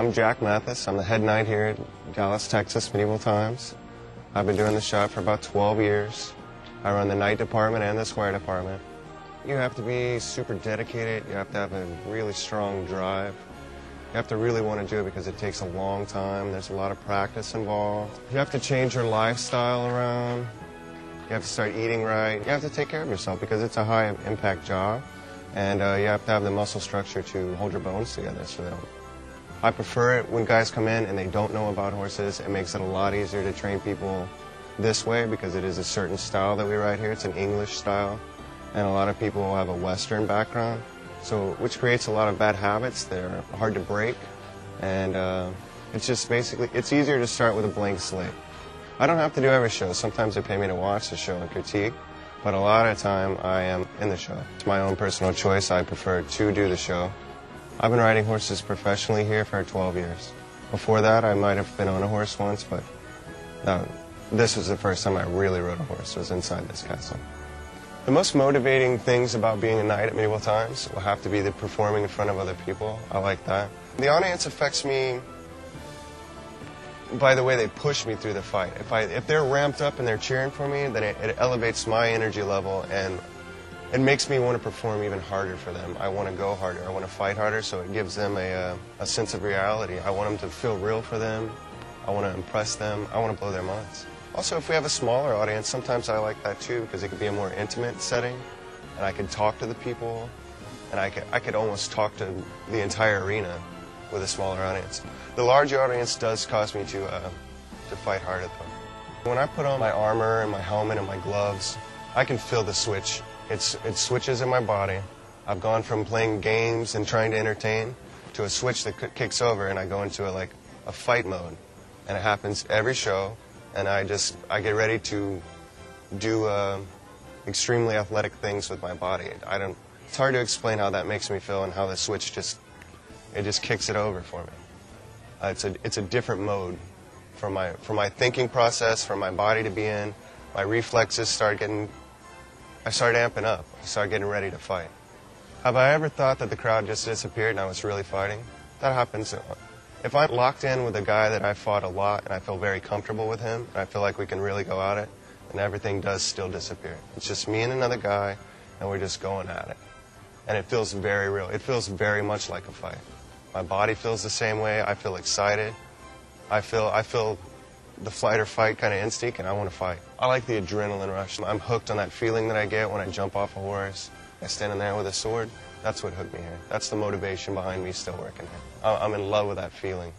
I'm Jack Mathis. I'm the head knight here at Dallas, Texas, Medieval Times. I've been doing the shop for about 12 years. I run the knight department and the squire department. You have to be super dedicated. You have to have a really strong drive. You have to really want to do it because it takes a long time. There's a lot of practice involved. You have to change your lifestyle around. You have to start eating right. You have to take care of yourself because it's a high-impact job. And you have to have the muscle structure to hold your bones together. So I prefer it when guys come in and they don't know about horses. It makes it a lot easier to train people this way because it is a certain style that we ride here. It's an English style. And a lot of people have a Western background, so which creates a lot of bad habits. They're hard to break. And it's just basically, it's easier to start with a blank slate. I don't have to do every show. Sometimes they pay me to watch the show and critique. But a lot of the time, I am in the show. It's my own personal choice. I prefer to do the show. I've been riding horses professionally here for 12 years. Before that, I might have been on a horse once, but this was the first time I really rode a horse, was inside this castle. The most motivating things about being a knight at Medieval Times will have to be the performing in front of other people. I like that. The audience affects me by the way they push me through the fight. If they're ramped up and they're cheering for me, then it elevates my energy level and it makes me want to perform even harder for them. I want to go harder. I want to fight harder, so it gives them a sense of reality. I want them to feel real for them. I want to impress them. I want to blow their minds. Also, if we have a smaller audience, sometimes I like that too because it could be a more intimate setting and I could talk to the people and I could almost talk to the entire arena with a smaller audience. The larger audience does cause me to fight harder though. When I put on my armor and my helmet and my gloves, I can feel the switch. It switches in my body. I've gone from playing games and trying to entertain to a switch that kicks over and I go into a fight mode. And it happens every show and I get ready to do extremely athletic things with my body. It's hard to explain how that makes me feel and how the switch just kicks it over for me. It's a different mode for my thinking process, for my body to be in. My reflexes I started amping up. I started getting ready to fight. Have I ever thought that the crowd just disappeared and I was really fighting? That happens. If I'm locked in with a guy that I fought a lot and I feel very comfortable with him and I feel like we can really go at it, then everything does still disappear. It's just me and another guy and we're just going at it. And it feels very real. It feels very much like a fight. My body feels the same way. I feel excited. I feel the flight or fight kind of instinct, and I want to fight. I like the adrenaline rush. I'm hooked on that feeling that I get when I jump off a horse. I stand in there with a sword. That's what hooked me here. That's the motivation behind me still working here. I'm in love with that feeling.